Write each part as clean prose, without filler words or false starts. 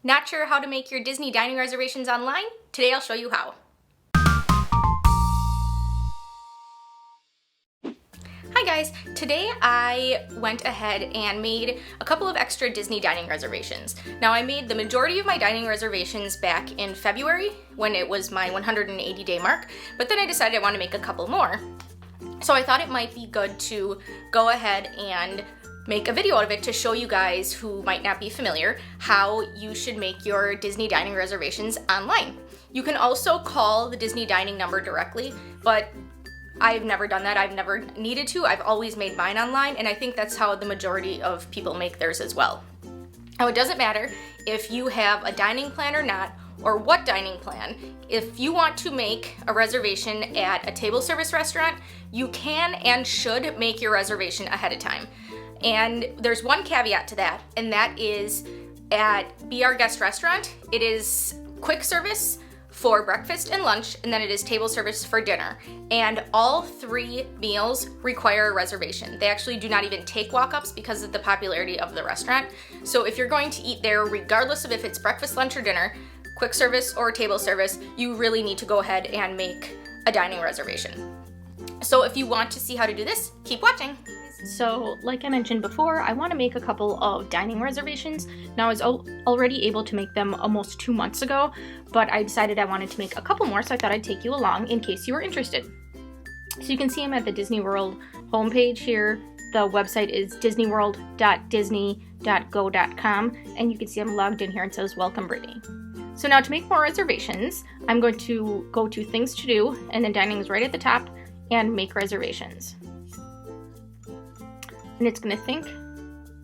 Not sure how to make your Disney dining reservations online? Today I'll show you how. Hi guys, today I went ahead and made a couple of extra Disney dining reservations. Now I made the majority of my dining reservations back in February when it was my 180-day mark, but then I decided I want to make a couple more. So I thought it might be good to go ahead and make a video out of it to show you guys who might not be familiar how you should make your Disney dining reservations online. You can also call the Disney dining number directly, but I've never done that. I've never needed to. I've always made mine online, and I think that's how the majority of people make theirs as well. Now, it doesn't matter if you have a dining plan or not, or what dining plan. If you want to make a reservation at a table service restaurant, you can and should make your reservation ahead of time. And there's one caveat to that, and that is at Be Our Guest Restaurant, it is quick service for breakfast and lunch, and then it is table service for dinner. And all three meals require a reservation. They actually do not even take walk-ups because of the popularity of the restaurant. So if you're going to eat there, regardless of if it's breakfast, lunch, or dinner, quick service or table service, you really need to go ahead and make a dining reservation. So if you want to see how to do this, keep watching. So, like I mentioned before, I want to make a couple of dining reservations. Now, I was already able to make them almost 2 months ago, but I decided I wanted to make a couple more, so I thought I'd take you along in case you were interested. So you can see I'm at the Disney World homepage here. The website is disneyworld.disney.go.com, and you can see I'm logged in here and it says, Welcome Brittany. So now to make more reservations, I'm going to go to Things to Do, and then Dining is right at the top, and Make Reservations. And it's going to think,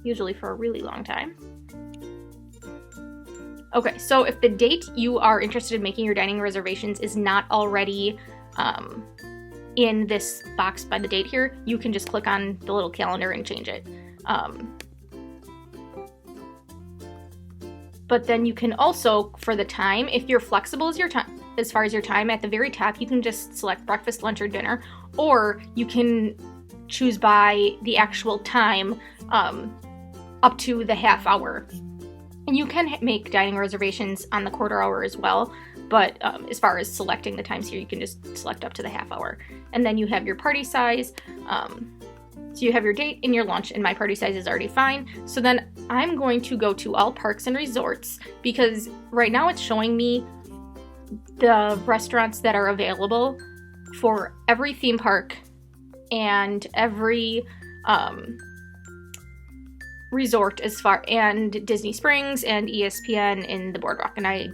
usually for a really long time. Okay, so if the date you are interested in making your dining reservations is not already in this box by the date here, you can just click on the little calendar and change it. But then you can also, for the time, if you're flexible as far as your time, at the very top you can just select breakfast, lunch, or dinner, or you can choose by the actual time up to the half hour. And you can make dining reservations on the quarter hour as well, but as far as selecting the times here, you can just select up to the half hour. And then you have your party size. So you have your date and your lunch, and my party size is already fine. So then I'm going to go to all parks and resorts, because right now it's showing me the restaurants that are available for every theme park and every resort and Disney Springs and ESPN in the Boardwalk. And I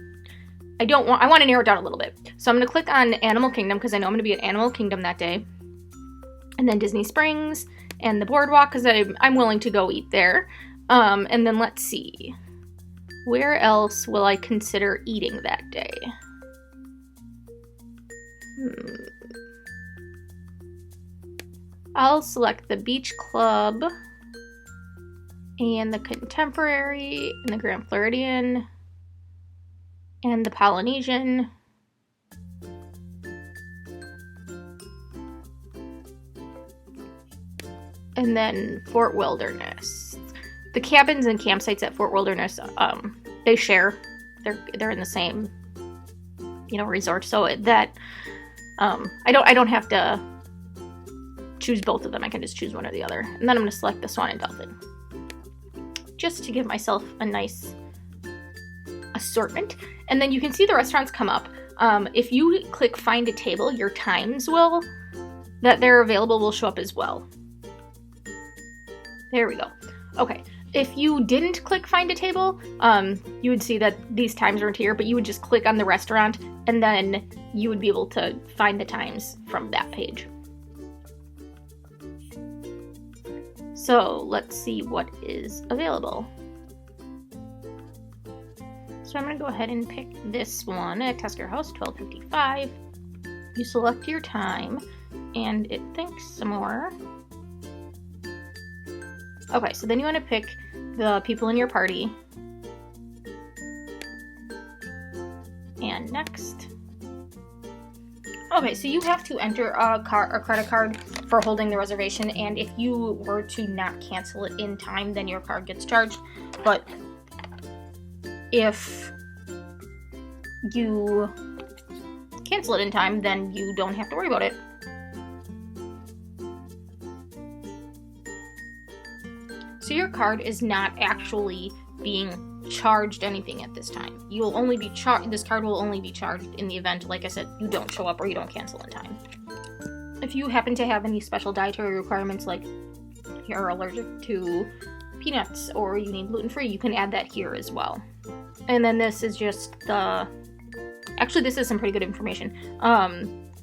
want to narrow it down a little bit. So I'm going to click on Animal Kingdom because I know I'm going to be at Animal Kingdom that day. And then Disney Springs and the Boardwalk because I'm willing to go eat there. And then let's see. Where else will I consider eating that day? I'll select the Beach Club and the Contemporary and the Grand Floridian and the Polynesian. And then Fort Wilderness. The cabins and campsites at Fort Wilderness, they share. They're in the same, resort. So that I don't have to choose both of them. I can just choose one or the other. And then I'm going to select the Swan and Dolphin, just to give myself a nice assortment. And then you can see the restaurants come up. If you click Find a Table, your times that they're available will show up as well. There we go. Okay. If you didn't click Find a Table, you would see that these times aren't here, but you would just click on the restaurant and then you would be able to find the times from that page. So let's see what is available. So I'm going to go ahead and pick this one at Tusker House, 12:55. You select your time and it thinks some more. Okay, so then you want to pick the people in your party. And next. Okay, so you have to enter a credit card for holding the reservation, and if you were to not cancel it in time, then your card gets charged. But if you cancel it in time, then you don't have to worry about it. So your card is not actually being charged anything at this time. You'll only be this card will only be charged in the event, like I said, you don't show up or you don't cancel in time. If you happen to have any special dietary requirements, like you're allergic to peanuts or you need gluten-free, you can add that here as well. And then this is just actually this is some pretty good information.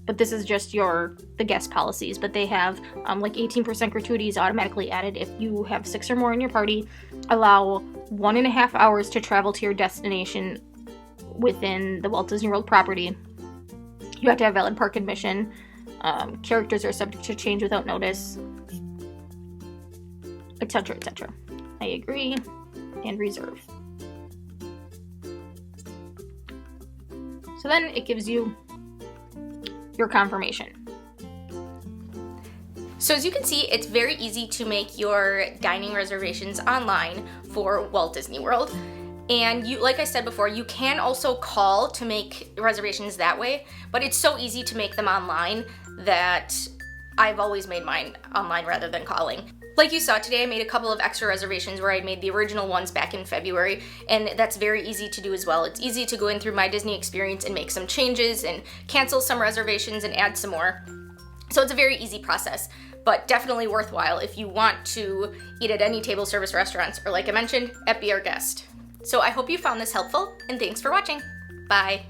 But this is just the guest policies, but they have like 18% gratuities automatically added if you have 6 or more in your party, allow 1.5 hours to travel to your destination within the Walt Disney World property. You have to have valid park admission. Characters are subject to change without notice, etc., etc. I agree and reserve. So then it gives you your confirmation. So as you can see, it's very easy to make your dining reservations online for Walt Disney World. And like I said before, you can also call to make reservations that way, but it's so easy to make them online that I've always made mine online rather than calling. Like you saw today, I made a couple of extra reservations where I made the original ones back in February, and that's very easy to do as well. It's easy to go in through My Disney Experience and make some changes and cancel some reservations and add some more. So it's a very easy process, but definitely worthwhile if you want to eat at any table service restaurants or, like I mentioned, at Be Our Guest. So I hope you found this helpful, and thanks for watching. Bye.